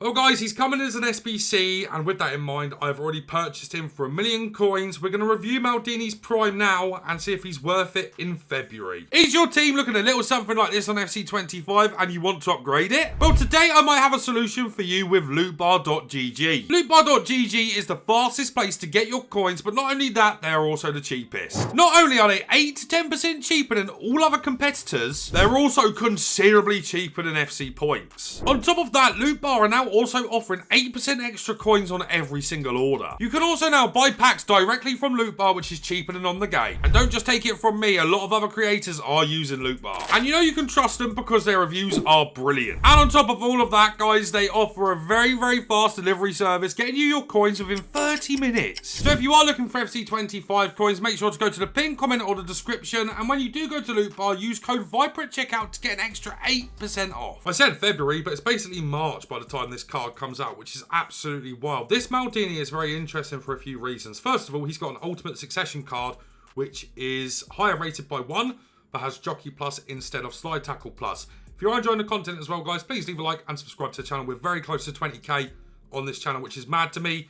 Well guys, he's coming as an SBC, and with that in mind, I've already purchased him for 1 million coins. We're going to review Maldini's Prime now and see if he's worth it in February. Is your team looking a little something like this on FC25 and you want to upgrade it? Well, today I might have a solution for you with lootbar.gg. Lootbar.gg is the fastest place to get your coins, but not only that, they are also the cheapest. Not only are they 8 to 10% cheaper than all other competitors, they're also considerably cheaper than FC points. On top of that, Lootbar are now also offering 8% extra coins on every single order. You can also now buy packs directly from Lootbar, which is cheaper than on the game. And don't just take it from me, a lot of other creators are using Lootbar. And you know you can trust them because their reviews are brilliant. And on top of all of that, guys, they offer a very, very fast delivery service, getting you your coins within 30 minutes. So if you are looking for FC25 coins, make sure to go to the pinned comment or the description. And when you do go to Lootbar, use code VIPER at checkout to get an extra 8% off. I said February, but it's basically March by the time this card comes out, which is absolutely wild. This Maldini is very interesting for a few reasons. First of all, he's got an Ultimate Succession card, which is higher rated by 1, but has Jockey Plus instead of Slide Tackle Plus. If you're enjoying the content as well, guys, please leave a like and subscribe to the channel. We're very close to 20k on this channel, which is mad to me.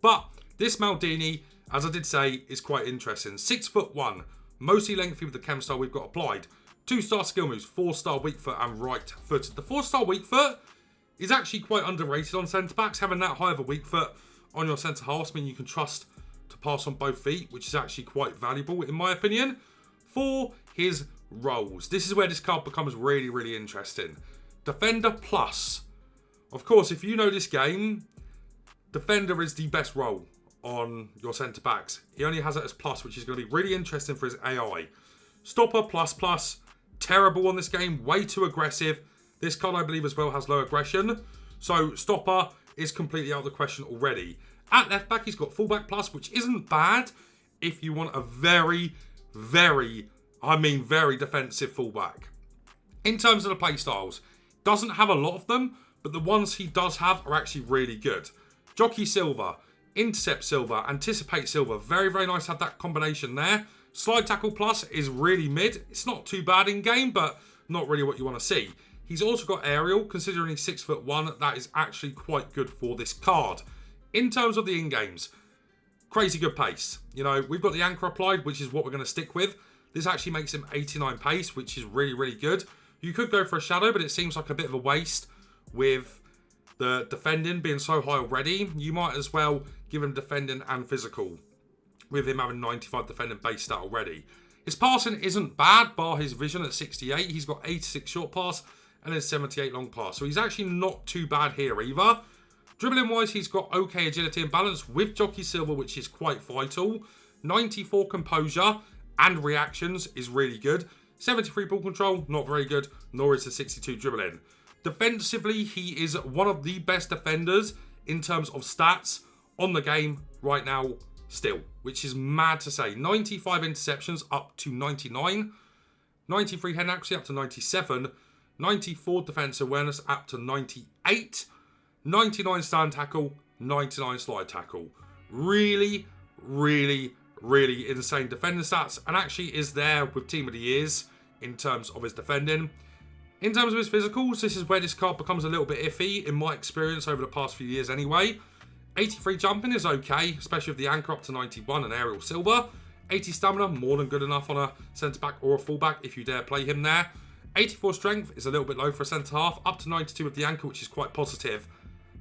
But this Maldini, as I did say, is quite interesting. 6'1", mostly lengthy with the chem style we've got applied. 2-star skill moves, 4-star weak foot and right footed. The 4-star weak foot is actually quite underrated on centre backs. Having that high of a weak foot on your centre halves means you can trust to pass on both feet, which is actually quite valuable in my opinion. For his roles, this is where this card becomes really, really interesting. Defender Plus. Of course, if you know this game, Defender is the best role on your centre backs. He only has it as plus, which is going to be really interesting for his AI. Stopper plus, terrible on this game, way too aggressive. This card, I believe, as well has low aggression. So Stopper is completely out of the question already. At left back, he's got fullback plus, which isn't bad if you want a very, very defensive fullback. In terms of the play styles, doesn't have a lot of them, but the ones he does have are actually really good. Jockey Silver, Intercept Silver, Anticipate Silver. Very, very nice to have that combination there. Slide Tackle Plus is really mid. It's not too bad in game, but not really what you want to see. He's also got Aerial, considering he's 6'1". That is actually quite good for this card. In terms of the in-games, crazy good pace. You know, we've got the anchor applied, which is what we're going to stick with. This actually makes him 89 pace, which is really, really good. You could go for a shadow, but it seems like a bit of a waste with the defending being so high already. You might as well give him defending and physical, with him having 95 defending base stat already. His passing isn't bad, bar his vision at 68. He's got 86 short pass and then 78 long pass. So he's actually not too bad here either. Dribbling wise, he's got okay agility and balance with Jockey Silver, which is quite vital. 94 composure and reactions is really good. 73 ball control, not very good, nor is the 62 dribbling. Defensively, he is one of the best defenders in terms of stats on the game right now still, which is mad to say. 95 interceptions up to 99. 93 head accuracy up to 97. 94 defense awareness up to 98. 99 stand tackle, 99 slide tackle. Really, really, really insane defending stats, and actually is there with Team of the Years in terms of his defending. In terms of his physicals, this is where this card becomes a little bit iffy in my experience over the past few years anyway. 83 jumping is okay, especially with the anchor up to 91 and aerial silver. 80 stamina, more than good enough on a centre-back or a full-back if you dare play him there. 84 strength is a little bit low for a centre-half, up to 92 with the anchor, which is quite positive.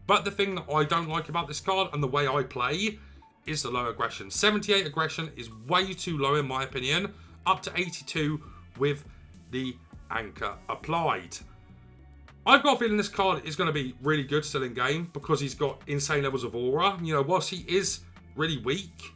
But the thing that I don't like about this card and the way I play is the low aggression. 78 aggression is way too low in my opinion, up to 82 with the anchor applied. I've got a feeling this card is going to be really good still in game because he's got insane levels of aura. You know, whilst he is really weak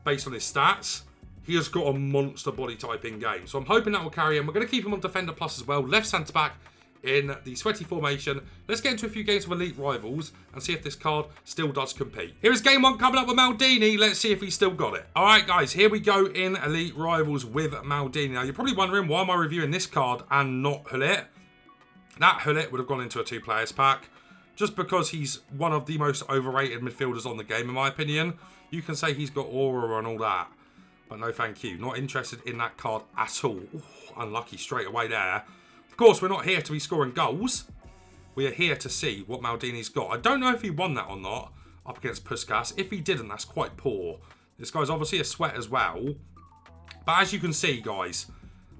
based on his stats, he has got a monster body type in game. So I'm hoping that will carry him. We're going to keep him on Defender Plus as well. Left centre back in the sweaty formation. Let's get into a few games of Elite Rivals and see if this card still does compete. Here is game one coming up with Maldini. Let's see if he's still got it. All right, guys, here we go in Elite Rivals with Maldini. Now, you're probably wondering, why am I reviewing this card and not Hullet? That Hullet would have gone into a two-players pack just because he's one of the most overrated midfielders on the game, in my opinion. You can say he's got aura and all that, but no thank you. Not interested in that card at all. Ooh, unlucky straight away there. Of course, we're not here to be scoring goals. we are here to see what Maldini's got. I don't know if he won that or not up against Puskas. If he didn't, that's quite poor. This guy's obviously a sweat as well. But as you can see, guys,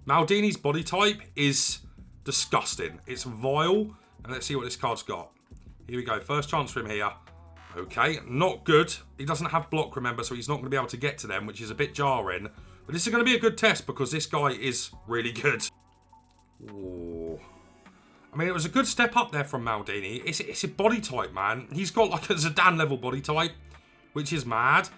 Maldini's body type is disgusting. It's vile. And let's see what this card's got. Here we go. First chance for him here. Okay, not good. He doesn't have block, remember, so he's not going to be able to get to them, which is a bit jarring. But this is going to be a good test because this guy is really good. Ooh. I mean, it was a good step up there from Maldini. It's a body type, man. He's got like a Zidane level body type, which is mad.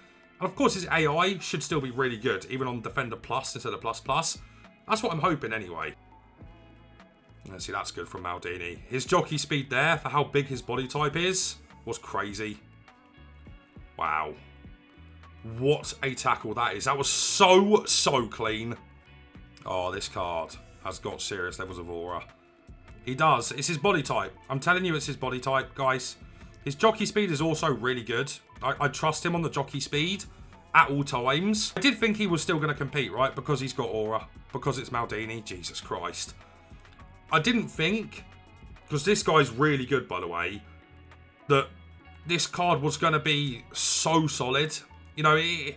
And of course, his AI should still be really good, even on Defender Plus instead of Plus Plus. That's what I'm hoping anyway. Let's see, that's good from Maldini. His jockey speed there for how big his body type is was crazy. Wow. What a tackle that is. That was so clean. Oh, this card has got serious levels of aura. He does. It's his body type. I'm telling you, it's his body type, guys. His jockey speed is also really good. I trust him on the jockey speed at all times. I did think he was still going to compete, right? Because he's got aura. Because it's Maldini. Jesus Christ. I didn't think, because this guy's really good, by the way, that this card was going to be so solid. You know, he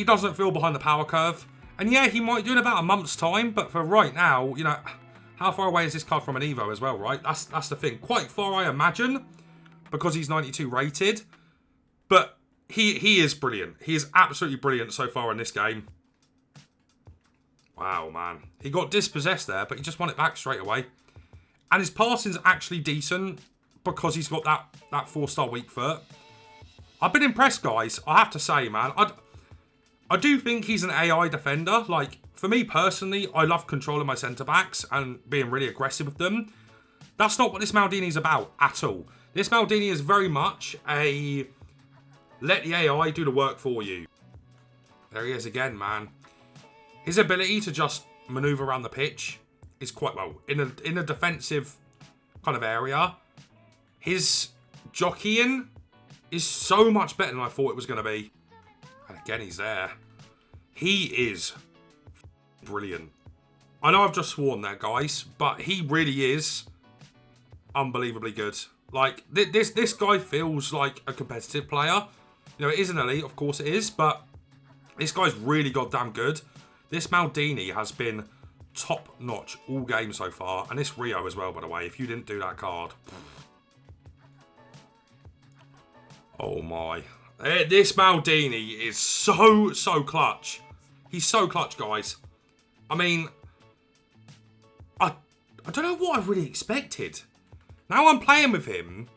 doesn't feel behind the power curve. And yeah, he might do in about a month's time. But for right now, you know, how far away is this card from an Evo as well, right? That's the thing. Quite far, I imagine, because he's 92 rated. But he is brilliant. He is absolutely brilliant so far in this game. Wow, man. He got dispossessed there, but he just won it back straight away. And his passing's actually decent because he's got that 4-star weak foot. I've been impressed, guys. I have to say, man. I do think he's an AI defender. Like, for me personally, I love controlling my centre-backs and being really aggressive with them. That's not what this Maldini's about at all. This Maldini is very much a let the AI do the work for you. There he is again, man. His ability to just manoeuvre around the pitch is quite well. In a defensive kind of area, his jockeying is so much better than I thought it was going to be. And again, he's there. He is brilliant. I know I've just sworn there, guys, but he really is unbelievably good. Like, this guy feels like a competitive player. You know, it is an elite, of course it is, but this guy's really goddamn good. This Maldini has been top-notch all game so far. And this Rio as well, by the way, if you didn't do that card. Oh, my. This Maldini is so clutch. He's so clutch, guys. I mean, I don't know what I really expected. Now I'm playing with him,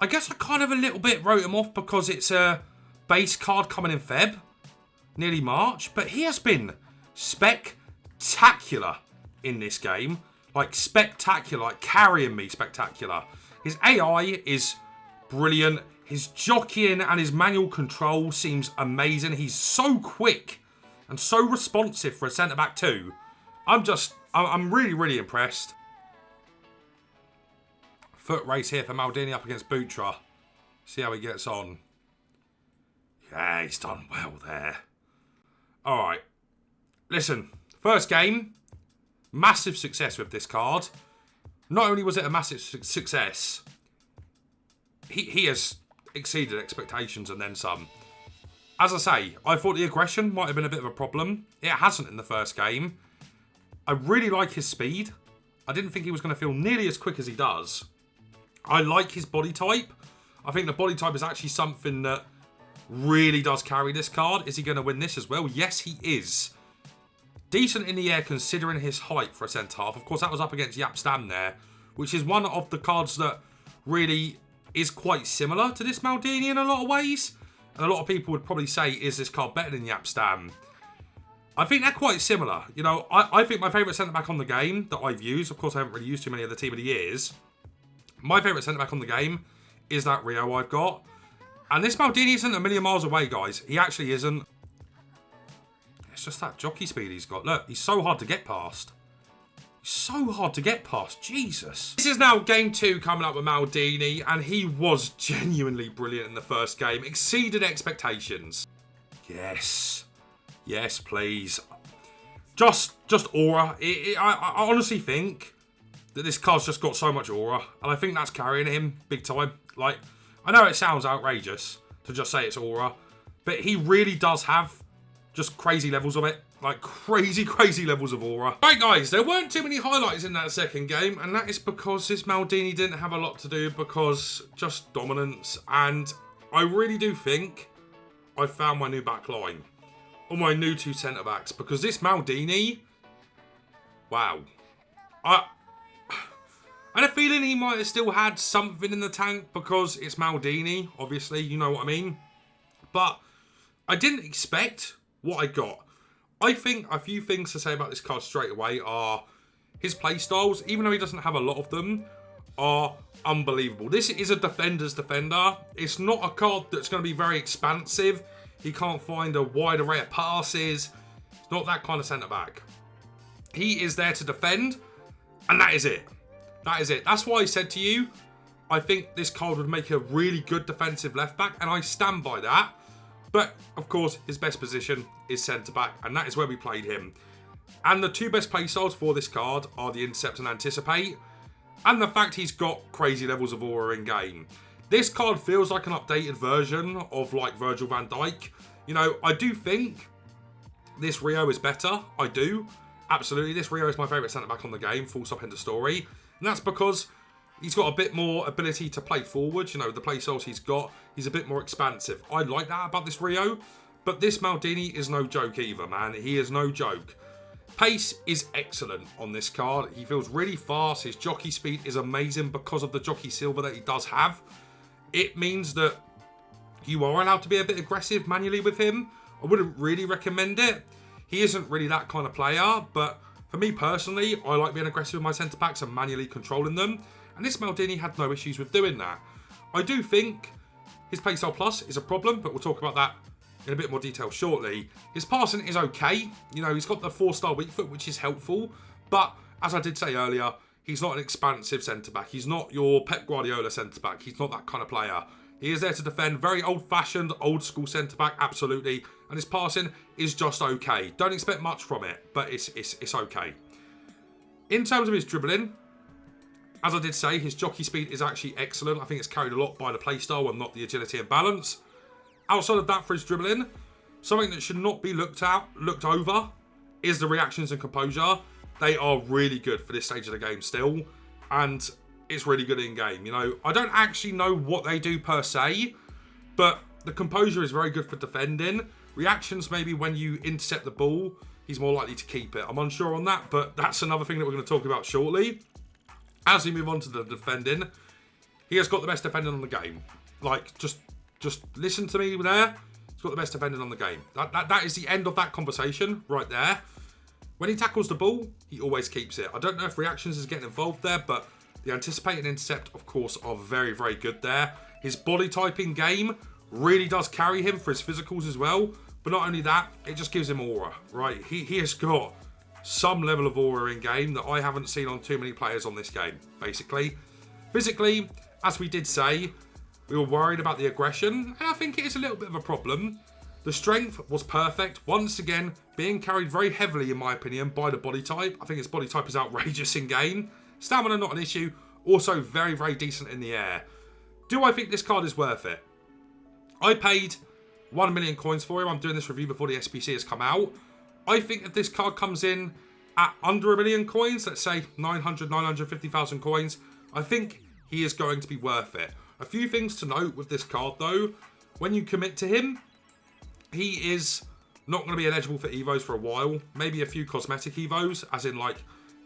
I guess I kind of a little bit wrote him off because it's a base card coming in Feb. Nearly March, but he has been spectacular in this game. Like, spectacular, like carrying me spectacular. His AI is brilliant. His jockeying and his manual control seems amazing. He's so quick and so responsive for a centre-back too. I'm really impressed. Foot race here for Maldini up against Butra. See how he gets on. Yeah, he's done well there. Alright, listen, first game, massive success with this card. Not only was it a massive success, he has exceeded expectations and then some. As I say, I thought the aggression might have been a bit of a problem. It hasn't in the first game. I really like his speed. I didn't think he was going to feel nearly as quick as he does. I like his body type. I think the body type is actually something that really does carry this card. Is he going to win this as well? Yes, he is. Decent in the air considering his height for a centre-half. Of course, that was up against Yap Stam there, which is one of the cards that really is quite similar to this Maldini in a lot of ways. And a lot of people would probably say, is this card better than Yap Stam? I think they're quite similar. You know, I think my favourite centre-back on the game that I've used, of course I haven't really used too many of the Team of the Years, my favourite centre-back on the game is that Rio I've got. And this Maldini isn't a million miles away, guys. He actually isn't. It's just that jockey speed he's got. Look, he's so hard to get past. He's so hard to get past. Jesus. This is now game 2 coming up with Maldini. And he was genuinely brilliant in the first game. Exceeded expectations. Yes. Yes, please. Just aura. I honestly think that this card's just got so much aura, and I think that's carrying him big time. Like, I know it sounds outrageous to just say it's aura, but he really does have just crazy levels of it. Like, crazy, crazy levels of aura. Right, guys, there weren't too many highlights in that second game, and that is because this Maldini didn't have a lot to do, because just dominance. And I really do think I found my new back line, or my new two centre-backs, because this Maldini, wow. I had a feeling he might have still had something in the tank, because it's Maldini, obviously, you know what I mean. But I didn't expect what I got. I think a few things to say about this card straight away are his playstyles, even though he doesn't have a lot of them, are unbelievable. This is a defender's defender. It's not a card that's going to be very expansive. He can't find a wide array of passes. It's not that kind of centre-back. He is there to defend, and that is it. That is it. That's why I said to you, I think this card would make a really good defensive left-back, and I stand by that. But, of course, his best position is centre-back, and that is where we played him. And the two best playstyles for this card are the Intercept and Anticipate, and the fact he's got crazy levels of aura in game. This card feels like an updated version of, like, Virgil van Dijk. You know, I do think this Rio is better. I do. Absolutely. This Rio is my favourite centre-back on the game, full stop, end of story. And that's because he's got a bit more ability to play forward. You know, the play styles he's got, he's a bit more expansive. I like that about this Rio. But this Maldini is no joke either, man. He is no joke. Pace is excellent on this card. He feels really fast. His jockey speed is amazing because of the jockey silver that he does have. It means that you are allowed to be a bit aggressive manually with him. I wouldn't really recommend it. He isn't really that kind of player, but for me personally, I like being aggressive with my centre-backs and manually controlling them. And this Maldini had no issues with doing that. I do think his playstyle plus is a problem, but we'll talk about that in a bit more detail shortly. His passing is okay. You know, he's got the 4-star weak foot, which is helpful. But as I did say earlier, he's not an expansive centre-back. He's not your Pep Guardiola centre-back. He's not that kind of player. He is there to defend. Very old-fashioned, old-school centre-back, absolutely. And his passing is just okay. Don't expect much from it, but it's okay. In terms of his dribbling, as I did say, his jockey speed is actually excellent. I think it's carried a lot by the playstyle and not the agility and balance. Outside of that, for his dribbling, something that should not be looked over is the reactions and composure. They are really good for this stage of the game still, and it's really good in game. You know, I don't actually know what they do per se, but the composure is very good for defending. Reactions, maybe when you intercept the ball, he's more likely to keep it. I'm unsure on that, but that's another thing that we're going to talk about shortly. As we move on to the defending, he has got the best defending on the game. Like, just listen to me there. He's got the best defending on the game. That is the end of that conversation right there. When he tackles the ball, he always keeps it. I don't know if reactions is getting involved there, but the anticipate and intercept, of course, are very, very good there. His body typing game really does carry him for his physicals as well. But not only that, it just gives him aura, right? He has got some level of aura in game that I haven't seen on too many players on this game, basically. Physically, as we did say, we were worried about the aggression, and I think it is a little bit of a problem. The strength was perfect, once again, being carried very heavily, in my opinion, by the body type. I think his body type is outrageous in game. Stamina, not an issue. Also, very, very decent in the air. Do I think this card is worth it? I paid 1 million coins for him. I'm doing this review before the SBC has come out. I think if this card comes in at under 1 million coins, let's say 950,000 coins, I think he is going to be worth it. A few things to note with this card though. When you commit to him, he is not going to be eligible for Evos for a while. Maybe a few cosmetic Evos, as in like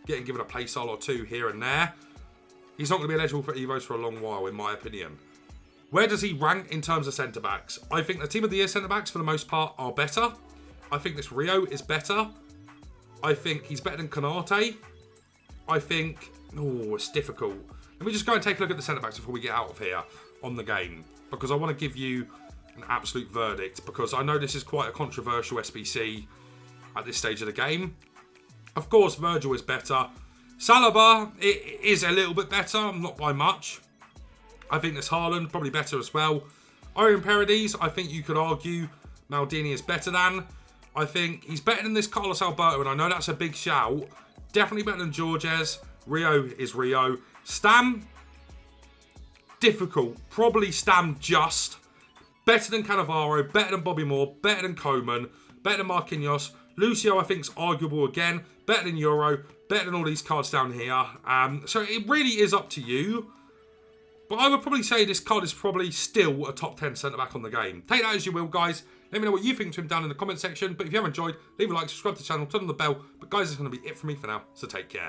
getting given a playstyle or two here and there. He's not going to be eligible for Evos for a long while, in my opinion. Where does he rank in terms of centre-backs? I think the Team of the Year centre-backs, for the most part, are better. I think this Rio is better. I think he's better than Konate. I think... Oh, it's difficult. Let me just go and take a look at the centre-backs before we get out of here on the game, because I want to give you an absolute verdict, because I know this is quite a controversial SBC at this stage of the game. Of course, Virgil is better. Saliba is a little bit better, not by much. I think this Haaland probably better as well. Orion Paradis, I think you could argue Maldini is better than. I think he's better than this Carlos Alberto, and I know that's a big shout. Definitely better than Georges. Rio is Rio. Stam, difficult. Probably Stam just. Better than Cannavaro, better than Bobby Moore, better than Coman, better than Marquinhos. Lucio, I think, is arguable again. Better than Euro, better than all these cards down here. So it really is up to you. But I would probably say this card is probably still a top 10 centre-back on the game. Take that as you will, guys. Let me know what you think to him down in the comment section. But if you have enjoyed, leave a like, subscribe to the channel, turn on the bell. But guys, it's going to be it for me for now. So take care.